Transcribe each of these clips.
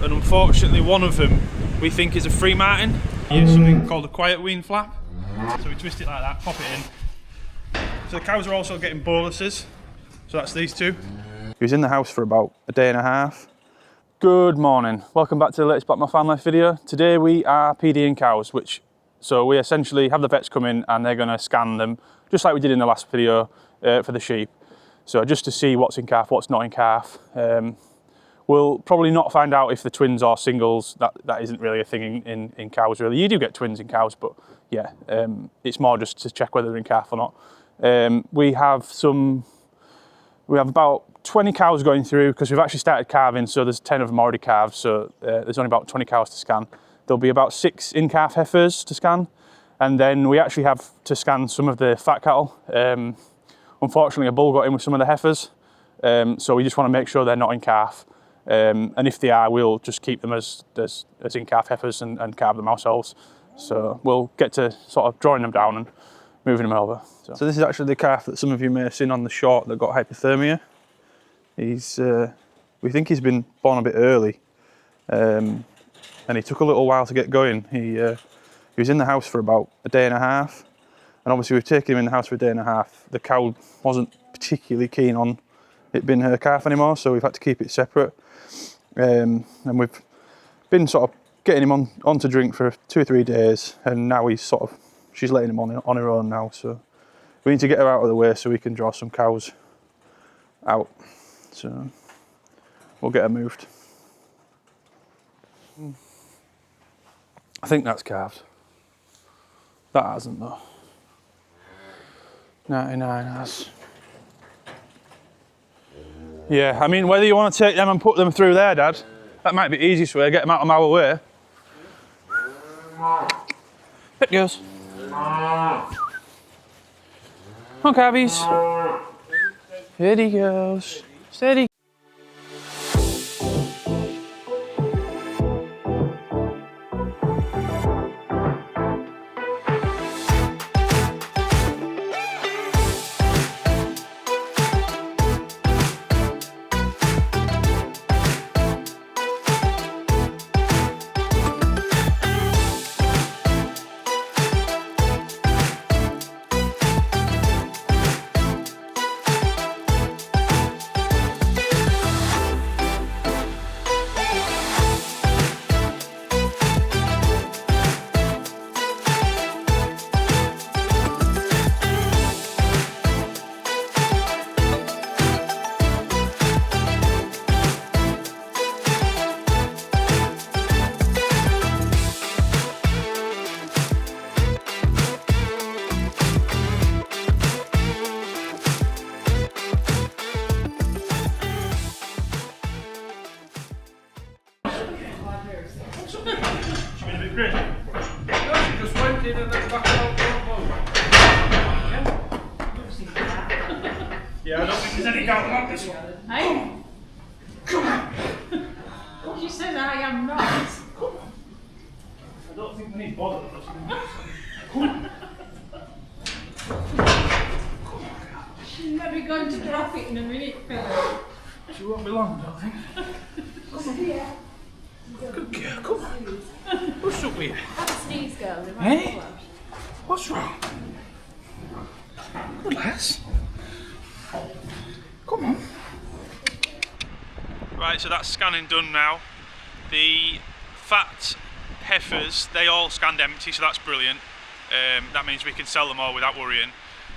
And unfortunately one of them we think is a free martin. Use something called a quiet wean flap. So we twist it like that, pop it in. So the cows are also getting boluses. So that's these two. He was in the house for about a day and a half. Good morning, welcome back to the latest Back My Farm Life video. Today we are PDing cows, so we essentially have the vets come in and they're going to scan them, just like we did in the last video for the sheep. So just to see what's in calf, what's not in calf. We'll probably not find out if the twins are singles. That isn't really a thing in cows really. You do get twins in cows, but yeah, it's more just to check whether they're in calf or not. We have about 20 cows going through because we've actually started calving, so there's 10 of them already calved, so there's only about 20 cows to scan. There'll be about 6 in-calf heifers to scan, and then we actually have to scan some of the fat cattle. Unfortunately, a bull got in with some of the heifers, so we just want to make sure they're not in calf, and if they are, we'll just keep them as in-calf heifers and calve them ourselves. So we'll get to sort of drawing them down and moving them over. So this is actually the calf that some of you may have seen on the short that got hypothermia. We think he's been born a bit early, and he took a little while to get going. He was in the house for about a day and a half, and obviously we've taken him in the house for a day and a half. The cow wasn't particularly keen on it being her calf anymore, so we've had to keep it separate. And we've been sort of getting him on to drink for 2 or 3 days, and now she's letting him on her own now. So we need to get her out of the way so we can draw some cows out. So we'll get her moved. I think that's calved. That hasn't though. 99 has. Yeah, I mean, whether you want to take them and put them through there, Dad, that might be the easiest way, get them out of our way. Pip goes. Come on, calvies. Here he goes. Steady. Yeah, I don't think there's any doubt about this one. Hey? Come on. Well, she says I am not. I don't think we need bother. She's never going to drop it in a minute, Philip. She won't be long, I don't think. Come here. Good girl, come on. What's up with you? Have a sneeze, girl. Hey? What's wrong? Good lass. Come on. Right, so that's scanning done now. The fat heifers, they all scanned empty, so that's brilliant. That means we can sell them all without worrying.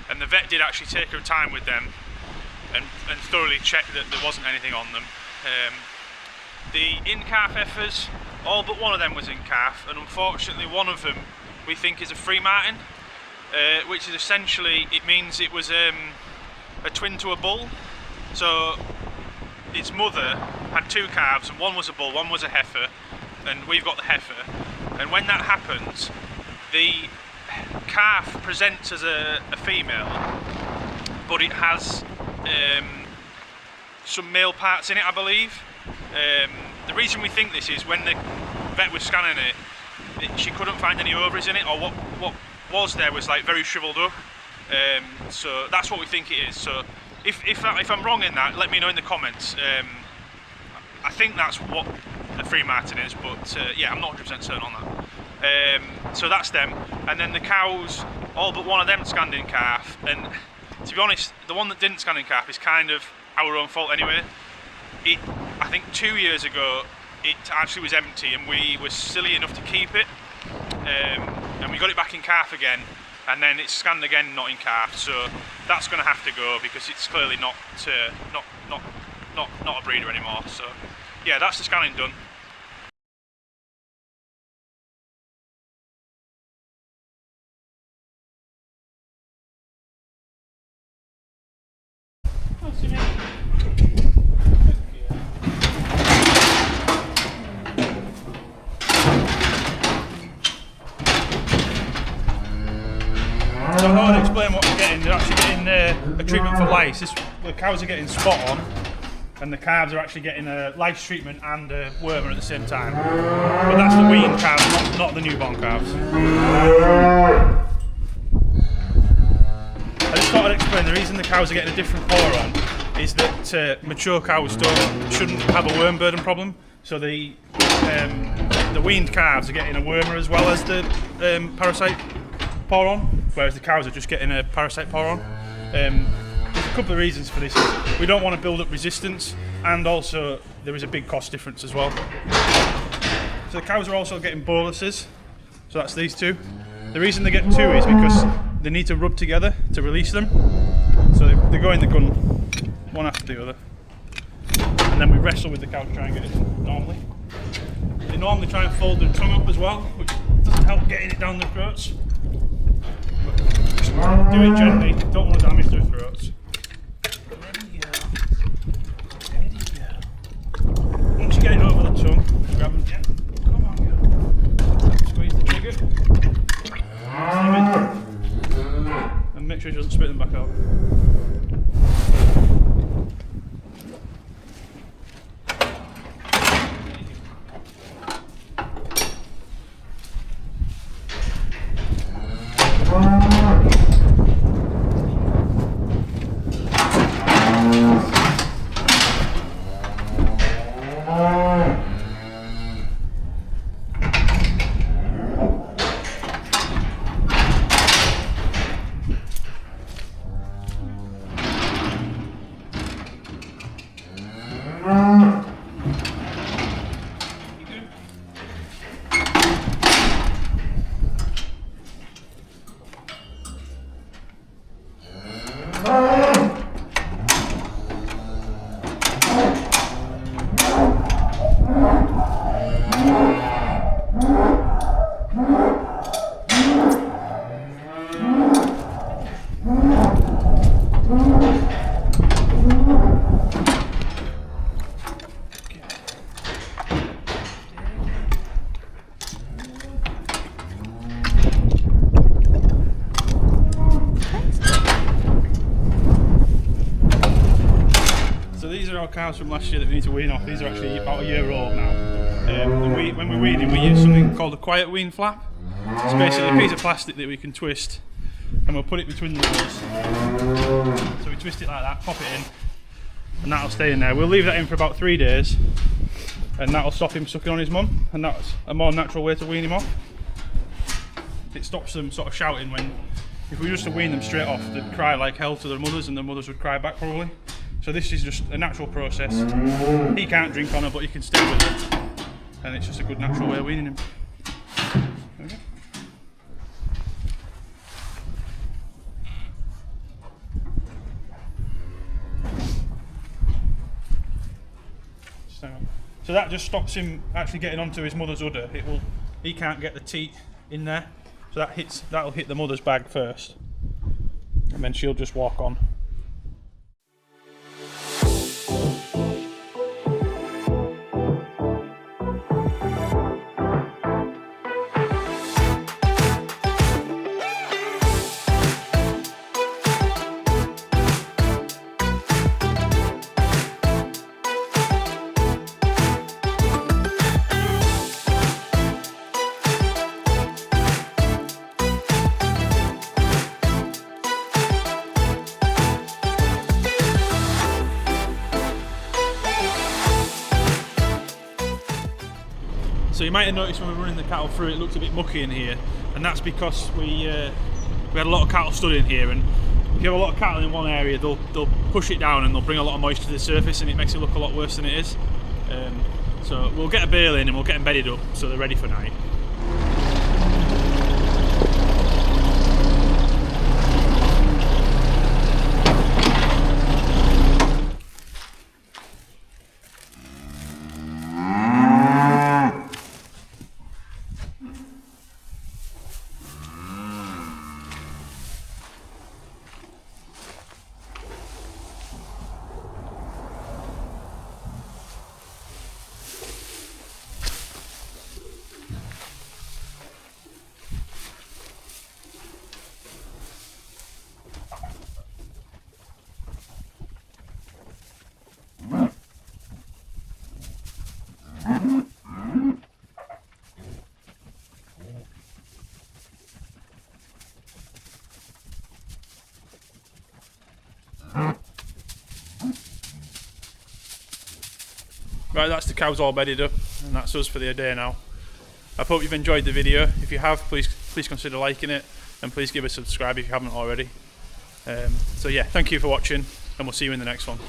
And the vet did actually take her time with them and thoroughly check that there wasn't anything on them. The in-calf heifers, all but one of them was in calf, and unfortunately one of them we think is a free martin, which is essentially, it means it was a twin to a bull. So its mother had 2 calves, and one was a bull, one was a heifer, and we've got the heifer. And when that happens, the calf presents as a female, but it has some male parts in it, I believe. The reason we think this is when the vet was scanning it, she couldn't find any ovaries in it, or what was there was like very shriveled up. So that's what we think it is. So if I'm wrong in that, let me know in the comments. I think that's what the free Martinez, but yeah, I'm not 100% certain on that. So that's them, and then the cows, all but one of them scanned in calf, and to be honest, the one that didn't scan in calf is kind of our own fault anyway. I think 2 years ago it actually was empty and we were silly enough to keep it, and we got it back in calf again, and then it's scanned again not in calf, so that's going to have to go because it's clearly not a breeder anymore. So yeah, that's the scanning done. So I thought I'd explain what we're getting. They're actually getting a treatment for lice. The cows are getting spot on, and the calves are actually getting a lice treatment and a wormer at the same time. But that's the weaned calves, not the newborn calves. I just thought I'd explain the reason the cows are getting a different paw on is that mature cows shouldn't have a worm burden problem. So the weaned calves are getting a wormer as well as the parasite paw on, whereas the cows are just getting a parasite paw on. There's a couple of reasons for this. We don't want to build up resistance, and also there is a big cost difference as well. So the cows are also getting boluses, so that's these two. The reason they get two is because they need to rub together to release them. So they go in the gun one after the other, and then we wrestle with the cow to try and get it normally. They normally try and fold their tongue up as well, which doesn't help getting it down their throats. Just do it gently, don't want to damage their throats. Ready, go. Ready, go. Once you get it over the tongue, grab them, yeah. Come on, go. Squeeze the trigger. And make sure it doesn't spit them back out. Calves from last year that we need to wean off. These are actually about a year old now. When we wean them, we use something called a quiet wean flap. It's basically a piece of plastic that we can twist, and we'll put it between the legs. So we twist it like that, pop it in, and that'll stay in there. We'll leave that in for about 3 days, and that'll stop him sucking on his mum, and that's a more natural way to wean him off. It stops them sort of shouting when, if we were just to wean them straight off, they'd cry like hell to their mothers, and their mothers would cry back probably. So this is just a natural process. He can't drink on her, but he can stay with her, and it's just a good natural way of weaning him. There we go. So that just stops him actually getting onto his mother's udder. He can't get the teat in there, so that'll hit the mother's bag first, and then she'll just walk on. So you might have noticed when we were running the cattle through, it looked a bit mucky in here, and that's because we had a lot of cattle stood in here, and if you have a lot of cattle in one area, they'll push it down and they'll bring a lot of moisture to the surface, and it makes it look a lot worse than it is. So we'll get a bale in and we'll get them bedded up so they're ready for night. Right, that's the cows all bedded up, and that's us for the day now. I hope you've enjoyed the video. If you have, please consider liking it, and please give us a subscribe if you haven't already. So yeah, thank you for watching, and we'll see you in the next one.